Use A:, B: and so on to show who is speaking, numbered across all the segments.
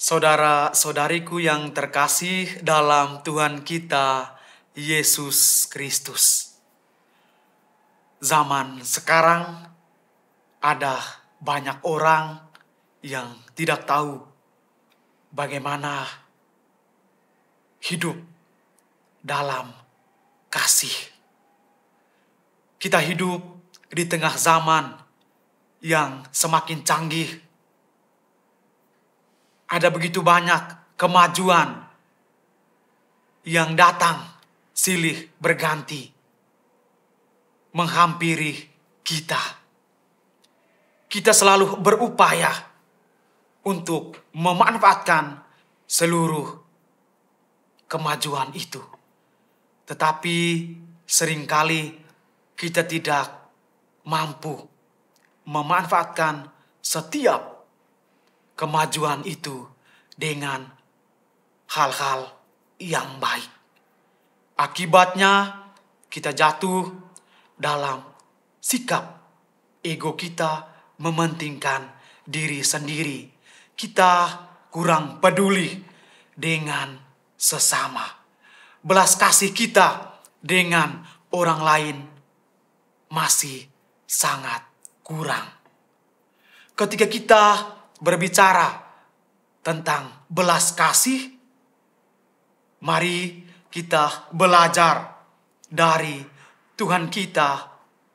A: Saudara-saudariku yang terkasih dalam Tuhan kita Yesus Kristus. Zaman sekarang ada banyak orang yang tidak tahu bagaimana hidup dalam kasih. Kita hidup di tengah zaman yang semakin canggih. Ada begitu banyak kemajuan yang datang silih berganti menghampiri kita. Kita selalu berupaya untuk memanfaatkan seluruh kemajuan itu. Tetapi seringkali kita tidak mampu memanfaatkan setiap kemajuan itu dengan hal-hal yang baik. Akibatnya kita jatuh dalam sikap ego kita mementingkan diri sendiri. Kita kurang peduli dengan sesama. Belas kasih kita dengan orang lain masih sangat kurang. Ketika kita berbicara tentang belas kasih, mari kita belajar dari Tuhan kita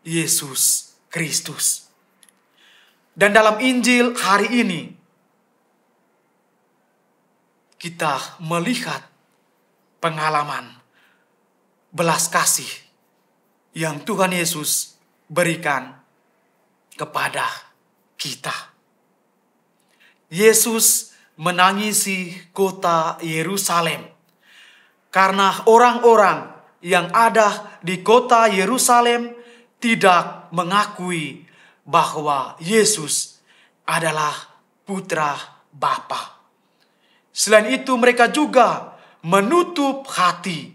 A: Yesus Kristus. Dan dalam Injil hari ini kita melihat pengalaman belas kasih yang Tuhan Yesus berikan kepada kita. Yesus menangisi kota Yerusalem karena orang-orang yang ada di kota Yerusalem tidak mengakui bahwa Yesus adalah putra Bapa. Selain itu mereka juga menutup hati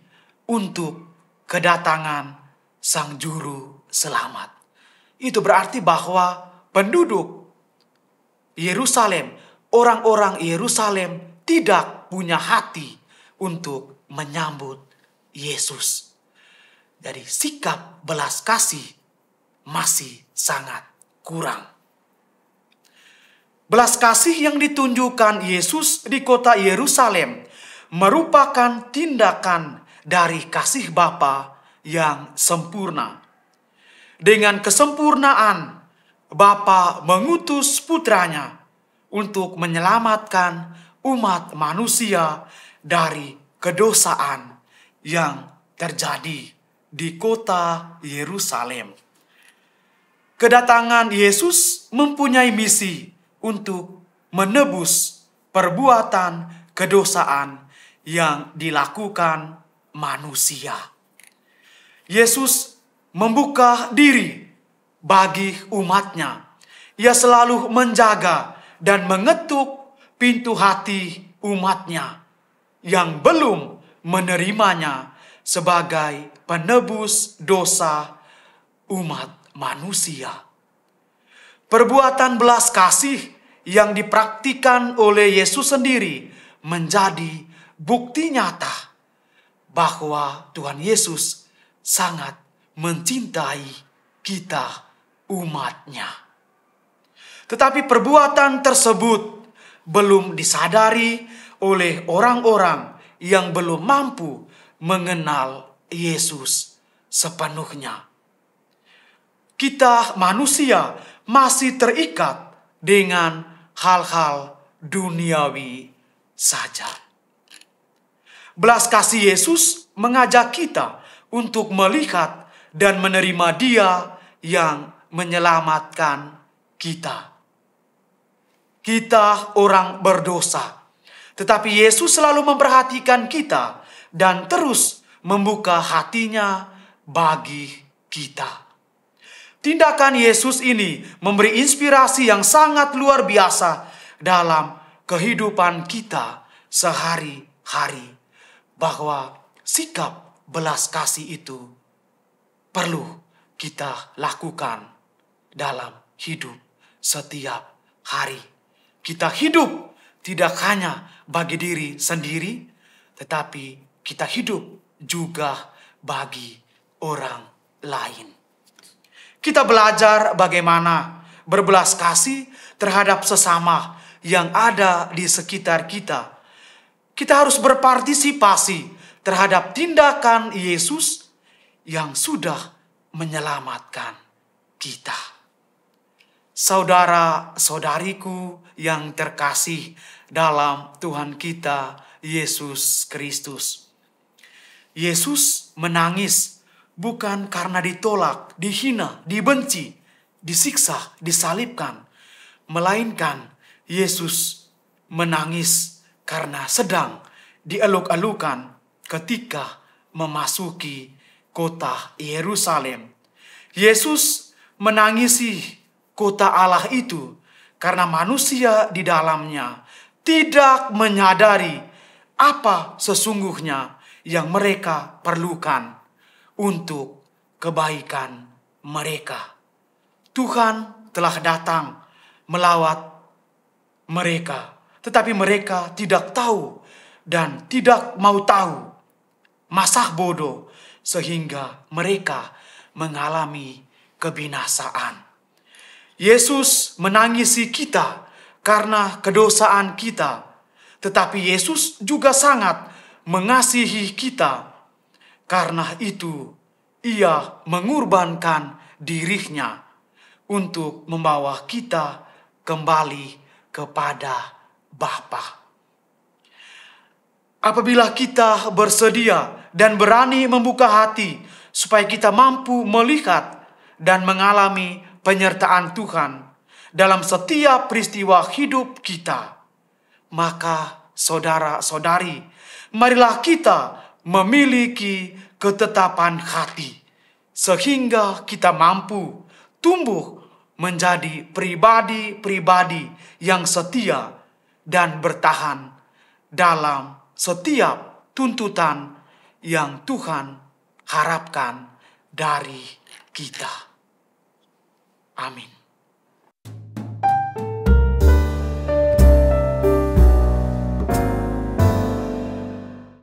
A: untuk kedatangan Sang Juru Selamat. Itu berarti bahwa penduduk Yerusalem, orang-orang Yerusalem tidak punya hati untuk menyambut Yesus. Jadi sikap belas kasih masih sangat kurang. Belas kasih yang ditunjukkan Yesus di kota Yerusalem merupakan tindakan dari kasih Bapa yang sempurna. Dengan kesempurnaan, Bapa mengutus putranya untuk menyelamatkan umat manusia dari kedosaan yang terjadi di kota Yerusalem. Kedatangan Yesus mempunyai misi untuk menebus perbuatan kedosaan yang dilakukan manusia. Yesus membuka diri bagi umatnya. Ia selalu menjaga dan mengetuk pintu hati umatnya yang belum menerimanya sebagai penebus dosa umat manusia. Perbuatan belas kasih yang dipraktikkan oleh Yesus sendiri menjadi bukti nyata bahwa Tuhan Yesus sangat mencintai kita umatnya. Tetapi perbuatan tersebut belum disadari oleh orang-orang yang belum mampu mengenal Yesus sepenuhnya. Kita manusia masih terikat dengan hal-hal duniawi saja. Belas kasih Yesus mengajak kita untuk melihat dan menerima Dia yang menyelamatkan kita. Kita orang berdosa, tetapi Yesus selalu memperhatikan kita dan terus membuka hatinya bagi kita. Tindakan Yesus ini memberi inspirasi yang sangat luar biasa dalam kehidupan kita sehari-hari, bahwa sikap belas kasih itu perlu kita lakukan dalam hidup setiap hari. Kita hidup tidak hanya bagi diri sendiri, tetapi kita hidup juga bagi orang lain. Kita belajar bagaimana berbelas kasih terhadap sesama yang ada di sekitar kita. Kita harus berpartisipasi terhadap tindakan Yesus yang sudah menyelamatkan kita. Saudara-saudariku yang terkasih dalam Tuhan kita Yesus Kristus. Yesus menangis bukan karena ditolak, dihina, dibenci, disiksa, disalibkan. Melainkan Yesus menangis karena sedang dieluk-elukan ketika memasuki kota Yerusalem. Yesus menangisi kota Allah itu karena manusia di dalamnya tidak menyadari apa sesungguhnya yang mereka perlukan untuk kebaikan mereka. Tuhan telah datang melawat mereka, tetapi mereka tidak tahu dan tidak mau tahu. Masah bodoh sehingga mereka mengalami kebinasaan. Yesus menangisi kita karena kedosaan kita, tetapi Yesus juga sangat mengasihi kita. Karena itu, Ia mengorbankan dirinya untuk membawa kita kembali kepada Bapa. Apabila kita bersedia dan berani membuka hati supaya kita mampu melihat dan mengalami penyertaan Tuhan dalam setiap peristiwa hidup kita, maka saudara-saudari, marilah kita memiliki ketetapan hati sehingga kita mampu tumbuh menjadi pribadi-pribadi yang setia dan bertahan dalam setiap tuntutan yang Tuhan harapkan dari kita. Amin.